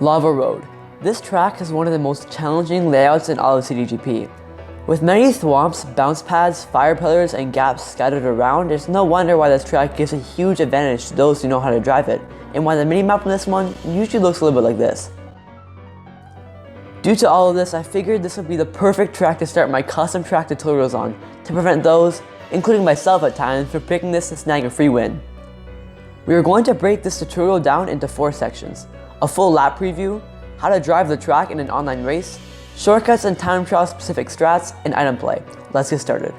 Lava Road. This track is one of the most challenging layouts in all of CDGP. With many thwomps, bounce pads, fire pillars, and gaps scattered around, it's no wonder why this track gives a huge advantage to those who know how to drive it, and why the minimap on this one usually looks a little bit like this. Due to all of this, I figured this would be the perfect track to start my custom track tutorials on, to prevent those, including myself at times, from picking this and snag a free win. We are going to break this tutorial down into 4 sections: a full lap preview, how to drive the track in an online race, shortcuts and time trial specific strats, and item play. Let's get started.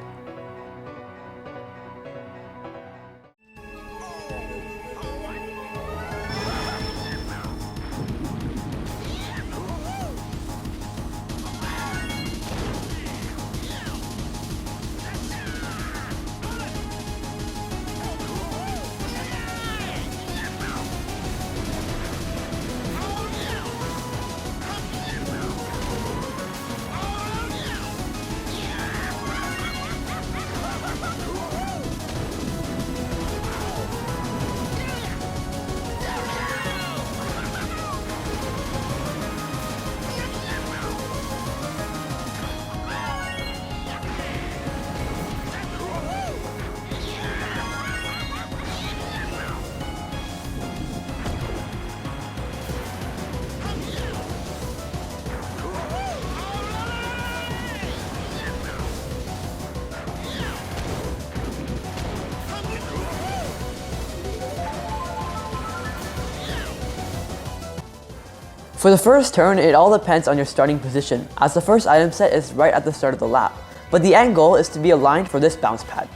For the first turn, it all depends on your starting position, as the first item set is right at the start of the lap, but the end goal is to be aligned for this bounce pad.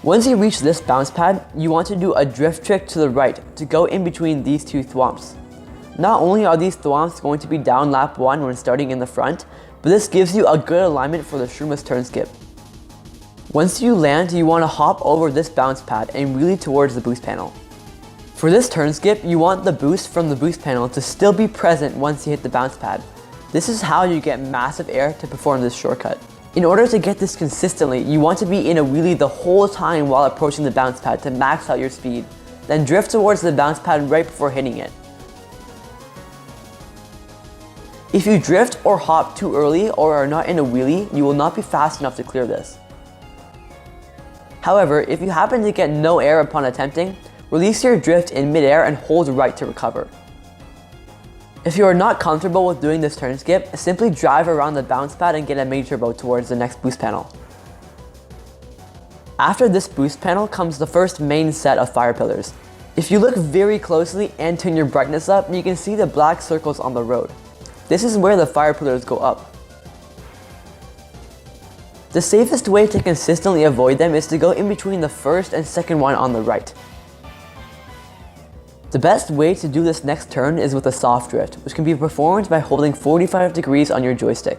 Once you reach this bounce pad, you want to do a drift trick to the right to go in between these 2 thwomps. Not only are these thwomps going to be down lap 1 when starting in the front, but this gives you a good alignment for the Shroomus turn skip. Once you land, you want to hop over this bounce pad and wheelie towards the boost panel. For this turn skip, you want the boost from the boost panel to still be present once you hit the bounce pad. This is how you get massive air to perform this shortcut. In order to get this consistently, you want to be in a wheelie the whole time while approaching the bounce pad to max out your speed, then drift towards the bounce pad right before hitting it. If you drift or hop too early or are not in a wheelie, you will not be fast enough to clear this. However, if you happen to get no air upon attempting, release your drift in midair and hold right to recover. If you are not comfortable with doing this turn skip, simply drive around the bounce pad and get a mini turbo towards the next boost panel. After this boost panel comes the first main set of fire pillars. If you look very closely and turn your brightness up, you can see the black circles on the road. This is where the fire pillars go up. The safest way to consistently avoid them is to go in between the first and second one on the right. The best way to do this next turn is with a soft drift, which can be performed by holding 45 degrees on your joystick.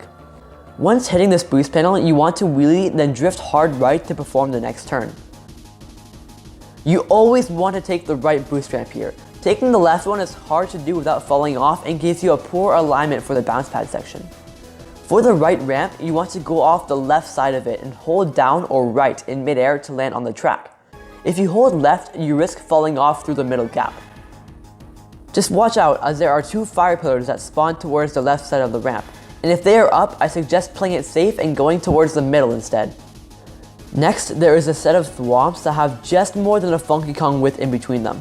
Once hitting this boost panel, you want to wheelie, then drift hard right to perform the next turn. You always want to take the right boost ramp here. Taking the left one is hard to do without falling off and gives you a poor alignment for the bounce pad section. For the right ramp, you want to go off the left side of it and hold down or right in midair to land on the track. If you hold left, you risk falling off through the middle gap. Just watch out, as there are 2 fire pillars that spawn towards the left side of the ramp, and if they are up, I suggest playing it safe and going towards the middle instead. Next, there is a set of thwomps that have just more than a Funky Kong width in between them.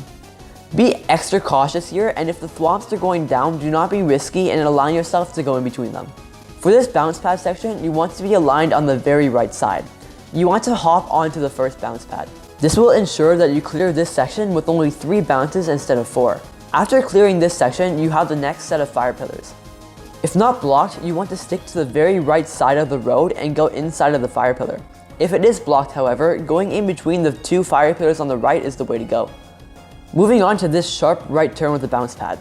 Be extra cautious here, and if the thwomps are going down, do not be risky and allow yourself to go in between them. For this bounce pad section, you want to be aligned on the very right side. You want to hop onto the first bounce pad. This will ensure that you clear this section with only 3 bounces instead of 4. After clearing this section, you have the next set of fire pillars. If not blocked, you want to stick to the very right side of the road and go inside of the fire pillar. If it is blocked, however, going in between the 2 fire pillars on the right is the way to go. Moving on to this sharp right turn with the bounce pad.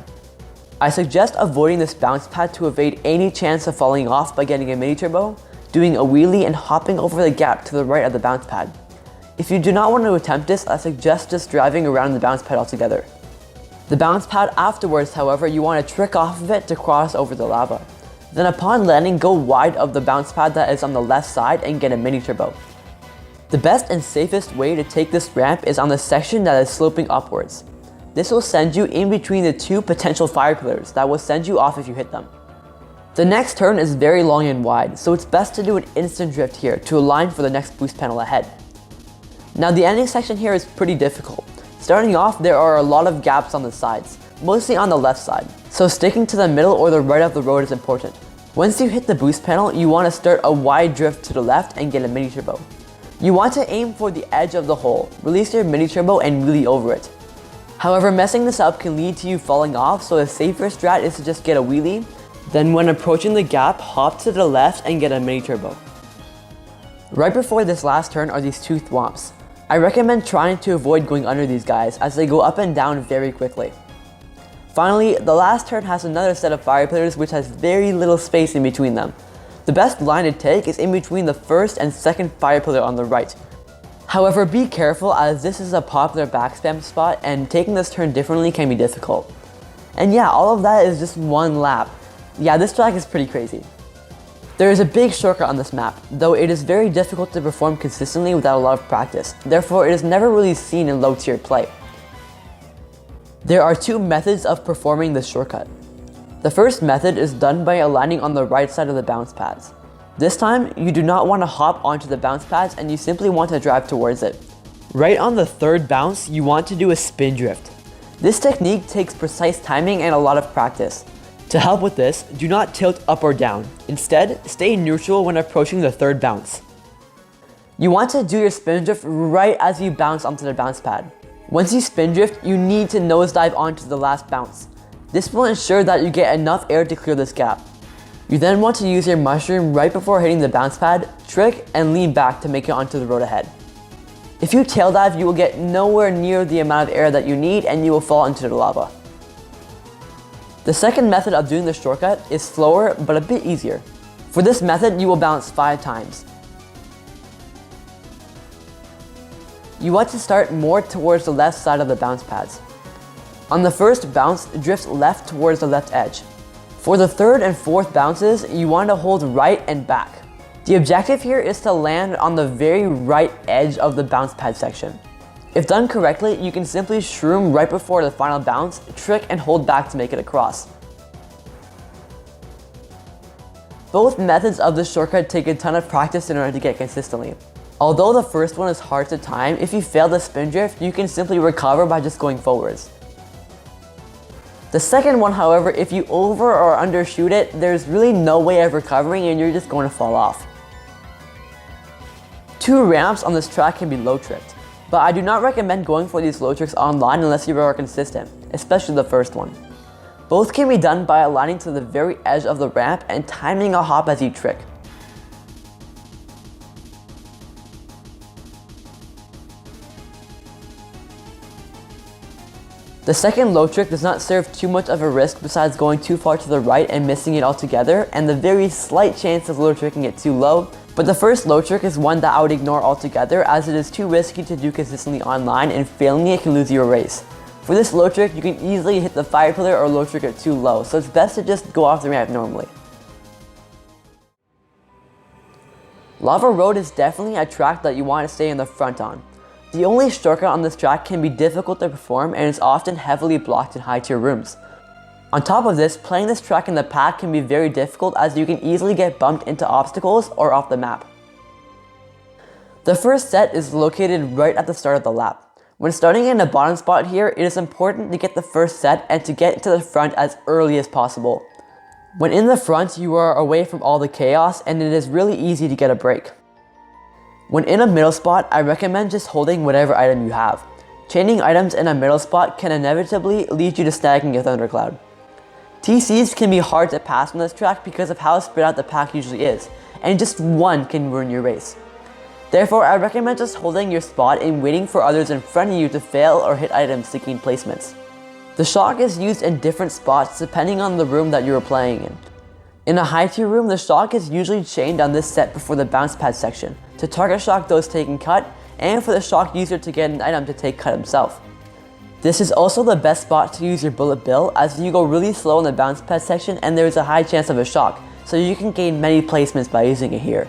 I suggest avoiding this bounce pad to evade any chance of falling off by getting a mini turbo, doing a wheelie, and hopping over the gap to the right of the bounce pad. If you do not want to attempt this, I suggest just driving around the bounce pad altogether. The bounce pad afterwards, however, you want to trick off of it to cross over the lava. Then upon landing, go wide of the bounce pad that is on the left side and get a mini turbo. The best and safest way to take this ramp is on the section that is sloping upwards. This will send you in between the two potential fire pillars that will send you off if you hit them. The next turn is very long and wide, so it's best to do an instant drift here to align for the next boost panel ahead. Now the ending section here is pretty difficult. Starting off, there are a lot of gaps on the sides, mostly on the left side, so sticking to the middle or the right of the road is important. Once you hit the boost panel, you want to start a wide drift to the left and get a mini turbo. You want to aim for the edge of the hole, release your mini turbo and wheelie over it. However, messing this up can lead to you falling off, so the safer strat is to just get a wheelie, then when approaching the gap, hop to the left and get a mini turbo. Right before this last turn are these two thwomps. I recommend trying to avoid going under these guys as they go up and down very quickly. Finally, the last turn has another set of fire pillars which has very little space in between them. The best line to take is in between the first and second fire pillar on the right. However, be careful as this is a popular backspam spot and taking this turn differently can be difficult. And yeah, all of that is just one lap. Yeah, this track is pretty crazy. There is a big shortcut on this map, though it is very difficult to perform consistently without a lot of practice. Therefore, it is never really seen in low tier play. There are two methods of performing this shortcut. The first method is done by aligning on the right side of the bounce pads. This time, you do not want to hop onto the bounce pads and you simply want to drive towards it. Right on the third bounce, you want to do a spin drift. This technique takes precise timing and a lot of practice. To help with this, do not tilt up or down. Instead, stay neutral when approaching the third bounce. You want to do your spin drift right as you bounce onto the bounce pad. Once you spin drift, you need to nosedive onto the last bounce. This will ensure that you get enough air to clear this gap. You then want to use your mushroom right before hitting the bounce pad, trick, and lean back to make it onto the road ahead. If you tail dive, you will get nowhere near the amount of air that you need and you will fall into the lava. The second method of doing this shortcut is slower but a bit easier. For this method, you will bounce 5 times. You want to start more towards the left side of the bounce pads. On the first bounce, drift left towards the left edge. For the third and fourth bounces, you want to hold right and back. The objective here is to land on the very right edge of the bounce pad section. If done correctly, you can simply shroom right before the final bounce, trick and hold back to make it across. Both methods of this shortcut take a ton of practice in order to get consistently. Although the first one is hard to time, if you fail the spin drift, you can simply recover by just going forwards. The second one, however, if you over or undershoot it, there's really no way of recovering and you're just going to fall off. 2 ramps on this track can be low tricked, but I do not recommend going for these low tricks online unless you are consistent, especially the first one. Both can be done by aligning to the very edge of the ramp and timing a hop as you trick. The second low trick does not serve too much of a risk besides going too far to the right and missing it altogether, and the very slight chance of low tricking it too low, but the first low trick is one that I would ignore altogether as it is too risky to do consistently online and failing it can lose you a race. For this low trick, you can easily hit the fire pillar or low trick it too low, so it's best to just go off the ramp normally. Lava Road is definitely a track that you want to stay in the front on. The only shortcut on this track can be difficult to perform and is often heavily blocked in high tier rooms. On top of this, playing this track in the pack can be very difficult as you can easily get bumped into obstacles or off the map. The first set is located right at the start of the lap. When starting in the bottom spot here, it is important to get the first set and to get to the front as early as possible. When in the front, you are away from all the chaos and it is really easy to get a break. When in a middle spot, I recommend just holding whatever item you have. Chaining items in a middle spot can inevitably lead you to snagging a thundercloud. TCs can be hard to pass on this track because of how spread out the pack usually is, and just one can ruin your race. Therefore, I recommend just holding your spot and waiting for others in front of you to fail or hit items seeking placements. The shock is used in different spots depending on the room that you are playing in. In a high tier room, the shock is usually chained on this set before the bounce pad section, to target shock those taking cut, and for the shock user to get an item to take cut himself. This is also the best spot to use your bullet bill as you go really slow in the bounce pad section and there is a high chance of a shock, so you can gain many placements by using it here.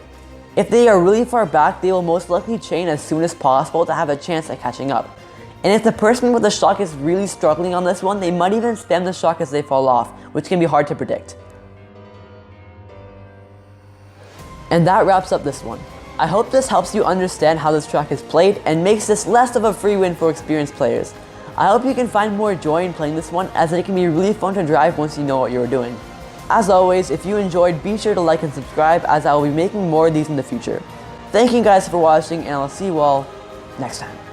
If they are really far back, they will most likely chain as soon as possible to have a chance at catching up. And if the person with the shock is really struggling on this one, they might even spam the shock as they fall off, which can be hard to predict. And that wraps up this one. I hope this helps you understand how this track is played and makes this less of a free win for experienced players. I hope you can find more joy in playing this one, as it can be really fun to drive once you know what you're doing. As always, if you enjoyed, be sure to like and subscribe, as I will be making more of these in the future. Thank you guys for watching, and I'll see you all next time.